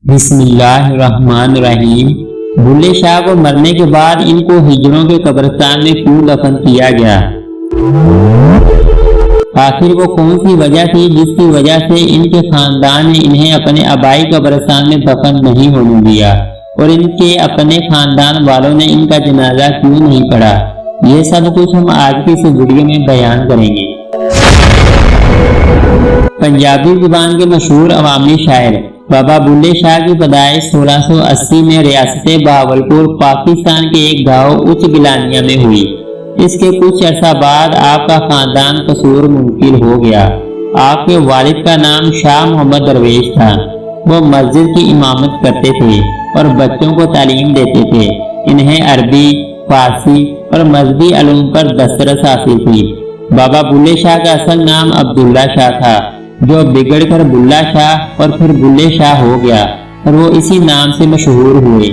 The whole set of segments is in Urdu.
بسم اللہ الرحمن الرحیم۔ بلے شاہ کو مرنے کے بعد ان کو ہجڑوں کے قبرستان میں کیوں دفن کیا گیا؟ آخر وہ کون سی وجہ تھی جس کی وجہ سے ان کے خاندان نے انہیں اپنے آبائی قبرستان میں دفن نہیں ہونے دیا اور ان کے اپنے خاندان والوں نے ان کا جنازہ کیوں نہیں پڑھا؟ یہ سب کچھ ہم آج کی اس ویڈیو میں بیان کریں گے۔ پنجابی زبان کے مشہور عوامی شاعر بابا بلے شاہ کی پیدائش 1680 میں ریاست بہاولپور پاکستان کے ایک گاؤں اچ گلانیہ میں ہوئی۔ اس کے کچھ عرصہ بعد آپ کا خاندان قصور منتقل ہو گیا۔ آپ کے والد کا نام شاہ محمد درویش تھا۔ وہ مسجد کی امامت کرتے تھے اور بچوں کو تعلیم دیتے تھے۔ انہیں عربی، فارسی اور مذہبی علوم پر دسترس حاصل تھی۔ بابا بلے شاہ کا اصل نام عبداللہ شاہ تھا، جو بگڑ کر بلہ شاہ اور پھر بلے شاہ ہو گیا اور وہ اسی نام سے مشہور ہوئے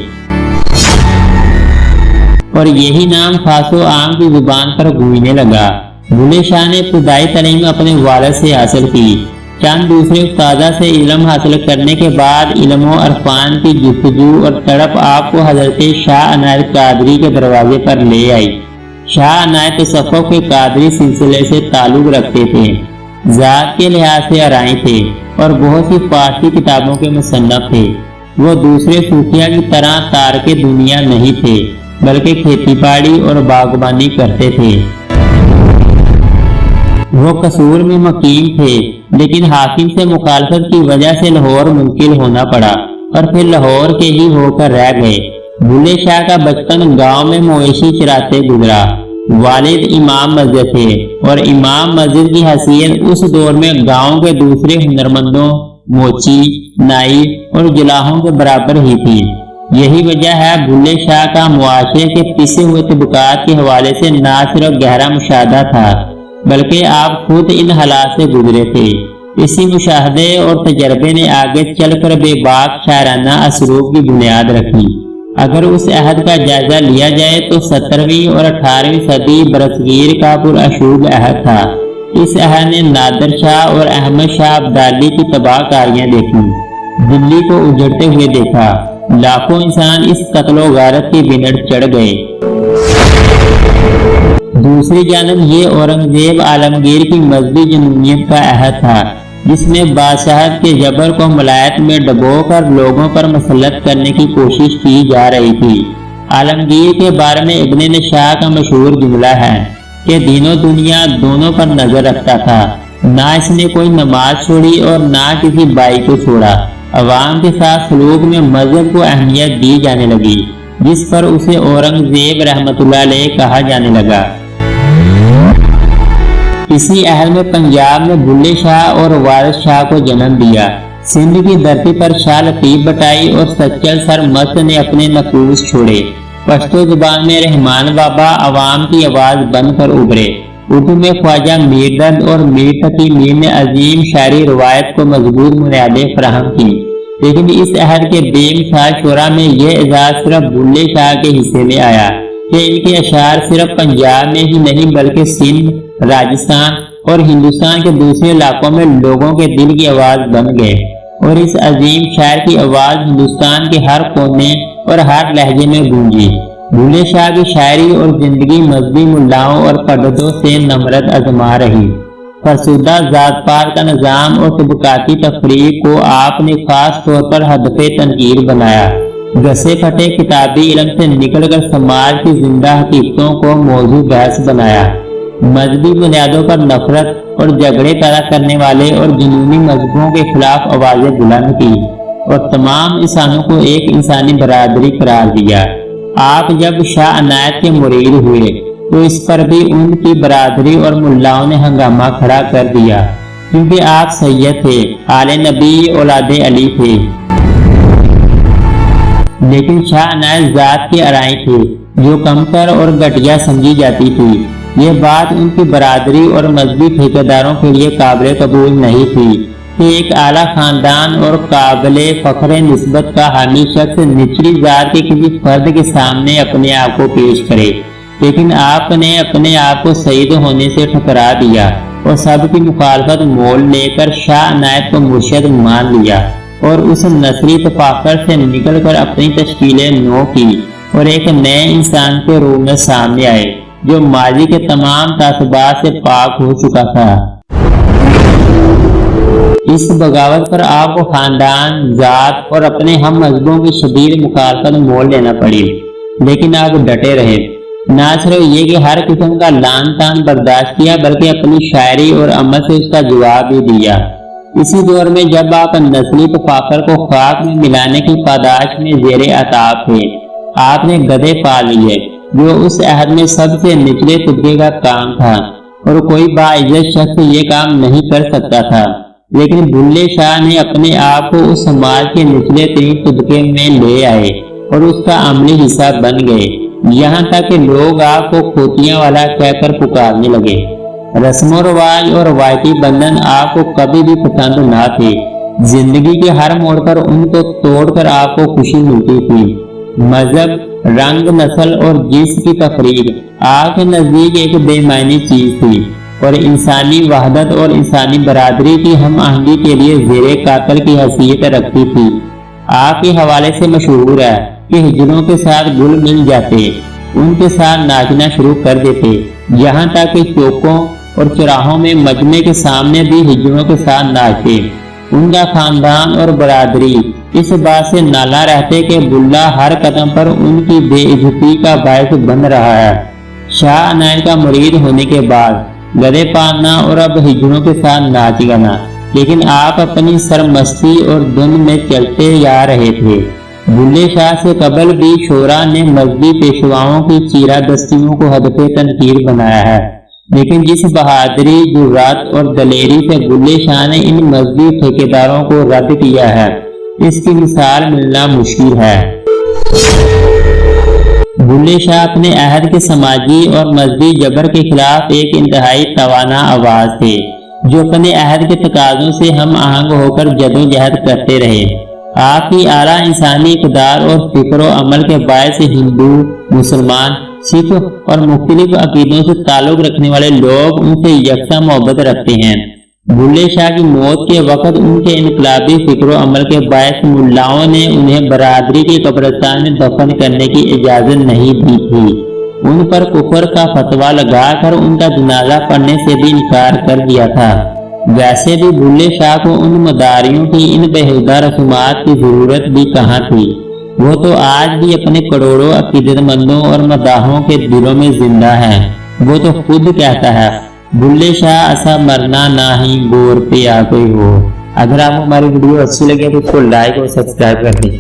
اور یہی نام خاص و عام کی زبان پر گونجنے لگا۔ بلے شاہ نے ابتدائی تعلیم اپنے والد سے حاصل کی۔ چند دوسرے استاذہ سے علم حاصل کرنے کے بعد علم و عرفان کی جستجو اور تڑپ آپ کو حضرت شاہ عنایت قادری کے دروازے پر لے آئی۔ شاہ عنایت تصوف کے قادری سلسلے سے تعلق رکھتے تھے، ذات کے لحاظ سے ارائیں تھے اور بہت سی فارسی کتابوں کے مصنف تھے۔ وہ دوسرے صوفیہ کی طرح تارک دنیا نہیں تھے، بلکہ کھیتی باڑی اور باغبانی کرتے تھے۔ وہ قصور میں مقیم تھے، لیکن حاکم سے مخالفت کی وجہ سے لاہور منتقل ہونا پڑا اور پھر لاہور کے ہی ہو کر رہ گئے۔ بلے شاہ کا بچپن گاؤں میں مویشی چراتے گزرا۔ والد امام مسجد تھے اور امام مسجد کی حیثیت اس دور میں گاؤں کے دوسرے ہنرمندوں، موچی، نائی اور جلاحوں کے برابر ہی تھی۔ یہی وجہ ہے بلے شاہ کا معاشرے کے پسے ہوئے طبقات کے حوالے سے نہ صرف گہرا مشاہدہ تھا، بلکہ آپ خود ان حالات سے گزرے تھے۔ اسی مشاہدے اور تجربے نے آگے چل کر بے باک شاعرانہ اسلوب کی بنیاد رکھی۔ اگر اس عہد کا جائزہ لیا جائے تو 17ویں اور 18ویں صدی برصغیر کا پراشوب عہد تھا۔ اس عہد نے نادر شاہ اور احمد شاہ ابدالی کی تباہ کاریاں دیکھی، دلی کو اجڑتے ہوئے دیکھا، لاکھوں انسان اس قتل و غارت کی بنٹ چڑھ گئے۔ دوسری جانب یہ اورنگزیب عالمگیر کی مذہبی جنونیت کا عہد تھا، جس میں بادشاہت کے جبر کو ملائت میں ڈبو کر لوگوں پر مسلط کرنے کی کوشش کی جا رہی تھی۔ عالمگیر کے بارے میں ابن نشاء کا مشہور جملہ ہے کہ دین و دنیا دونوں پر نظر رکھتا تھا، نہ اس نے کوئی نماز چھوڑی اور نہ کسی بائی کو چھوڑا۔ عوام کے ساتھ سلوک میں مذہب کو اہمیت دی جانے لگی، جس پر اسے اورنگزیب رحمت اللہ علیہ کہا جانے لگا۔ اسی عہد میں پنجاب میں بلے شاہ اور وارث شاہ کو جنم دیا۔ سندھ کی دھرتی پر شاہ لطیف بٹائی اور سچل سر مست نے اپنے نفوذ چھوڑے۔ پشتو زبان میں رحمان بابا عوام کی آواز بن کر ابھرے۔ اردو میں خواجہ میر درد اور میر تقی میر نے عظیم شاعری روایت کو مضبوط بنیادیں فراہم کی، لیکن اس عہد کے بے مثال شعراء میں یہ اعزاز صرف بلے شاہ کے حصے میں آیا کہ ان کے اشعار صرف پنجاب میں ہی نہیں بلکہ سندھ، راجستھان اور ہندوستان کے دوسرے علاقوں میں لوگوں کے دل کی آواز بن گئے، اور اس عظیم شاعر کی آواز ہندوستان کے ہر کونے اور ہر لہجے میں گونجی۔ بلے شاہ کی شاعری اور زندگی مذہبی ملاؤں اور پردوں سے نمرت آزما رہی۔ فرسودہ ذات پات کا نظام اور طبقاتی تفریق کو آپ نے خاص طور پر ہدف تنقید بنایا۔ گسے پھٹے کتابی علم سے نکل کر سماج کی زندہ حقیقتوں کو موضوع بحث بنایا۔ مذہبی بنیادوں پر نفرت اور جھگڑے پیدا کرنے والے اور جنونی مذہبوں کے خلاف آوازیں بلند کی اور تمام انسانوں کو ایک انسانی برادری قرار دیا۔ آپ جب شاہ عنایت کے مرید ہوئے تو اس پر بھی ان کی برادری اور ملاؤں نے ہنگامہ کھڑا کر دیا، کیونکہ آپ سید تھے، آل نبی، اولاد علی تھے۔ لیکن شاہ عنایت ذات کی ارائیں تھی جو کمتر اور گھٹیا سمجھی جاتی تھی۔ یہ بات ان کی برادری اور مذہبی ٹھیکیداروں کے لیے قابل قبول نہیں تھی کہ ایک اعلیٰ خاندان اور قابل فخر نسبت کا حامی شخص نچلی ذات کے کسی فرد کے سامنے اپنے آپ کو پیش کرے، لیکن آپ نے اپنے آپ کو سید ہونے سے ٹھکرا دیا اور سب کی مخالفت مول لے کر شاہ عنایت کو مرشد مان لیا۔ اور اس نسلی تفاخر سے نکل کر اپنی تشکیلیں نو کی اور ایک نئے انسان کے روپ میں سامنے آئے جو ماضی کے تمام تعصبات سے پاک ہو چکا تھا۔ اس بغاوت پر آپ کو خاندان، ذات اور اپنے ہم مذہبوں کی شدید مخالفت مول لینا پڑی، لیکن آپ ڈٹے رہے۔ نہ صرف یہ کہ ہر قسم کا لان تان برداشت کیا بلکہ اپنی شاعری اور عمل سے اس کا جواب بھی دیا۔ اسی دور میں جب آپ نسلی تفاخر کو خاک میں ملانے کی پاداش میں زیر عطاب تھے، آپ نے گدھے پال لیے جو اس عہد میں سب سے نچلے طبقے کا کام تھا اور کوئی باعزت شخص یہ کام نہیں کر سکتا تھا، لیکن بلے شاہ نے اپنے آپ کو اس سماج کے نچلے ترین طبقے میں لے آئے اور اس کا عملی حصہ بن گئے، یہاں تک کہ لوگ آپ کو کھوتیاں والا کہہ کر پکارنے لگے۔ رسم و رواج اور روایتی بندھن آپ کو کبھی بھی پسند نہ تھے، زندگی کے ہر موڑ پر ان کو توڑ کر آپ کو خوشی ملتی تھی۔ مذہب، رنگ، نسل اور جنس کی تفریق آپ کے نزدیک ایک بے معنی چیز تھی اور انسانی وحدت اور انسانی برادری کی ہم آہنگی کے لیے زیر قاتل کی حیثیت رکھتی تھی۔ آپ کے حوالے سے مشہور ہے کہ ہجڑوں کے ساتھ گل مل جاتے، ان کے ساتھ ناچنا شروع کر دیتے، یہاں تک کہ چوکوں اور چراہوں میں مجمع کے سامنے بھی ہجڑوں کے ساتھ ناچتے۔ ان کا خاندان اور برادری اس بات سے نالاں رہتے کہ بلّہ ہر قدم پر ان کی بے عزتی کا باعث بن رہا ہے۔ شاہ عنایت کا مرید ہونے کے بعد گدھے پالنا اور اب ہجڑوں کے ساتھ ناچ گانا، لیکن آپ اپنی سرمستی اور دھن میں چلتے جا رہے تھے۔ بلے شاہ سے قبل بھی شعراء نے مذہبی پیشواؤں کی چیرہ دستیوں کو ہدف تنقید بنایا ہے، لیکن جس بہادری، جرات اور دلیری سے بلے شاہ نے ان مذہبی ٹھیکیداروں کو رد کیا ہے، اس کی مثال ملنا مشکل ہے۔ بلے شاہ اپنے عہد کے سماجی اور مذہبی جبر کے خلاف ایک انتہائی توانا آواز تھے، جو اپنے عہد کے تقاضوں سے ہم آہنگ ہو کر جدوجہد کرتے رہے۔ آپ کی اعلیٰ انسانی اقدار اور فکر و عمل کے باعث ہندو، مسلمان، سکھ اور مختلف عقیدوں سے تعلق رکھنے والے لوگ ان سے یکساں محبت رکھتے ہیں۔ بلے شاہ کی موت کے وقت ان کے انقلابی فکر و عمل کے باعث ملاؤں نے انہیں برادری کے قبرستان میں دفن کرنے کی اجازت نہیں دی تھی، ان پر کفر کا فتویٰ لگا کر ان کا جنازہ پڑھنے سے بھی انکار کر دیا تھا۔ ویسے بھی بلے شاہ کو ان مداریوں کی، ان بےہودہ رسومات کی ضرورت بھی کہاں تھی، وہ تو آج بھی اپنے کروڑوں عقیدت مندوں اور مداحوں کے دلوں میں زندہ ہے۔ وہ تو خود کہتا ہے، بلے شاہ ایسا مرنا نہ ہی گور پہ آ کوئی ہو۔ اگر آپ کو ہماری ویڈیو اچھی لگے تو اس کو لائک اور سبسکرائب کر دیں۔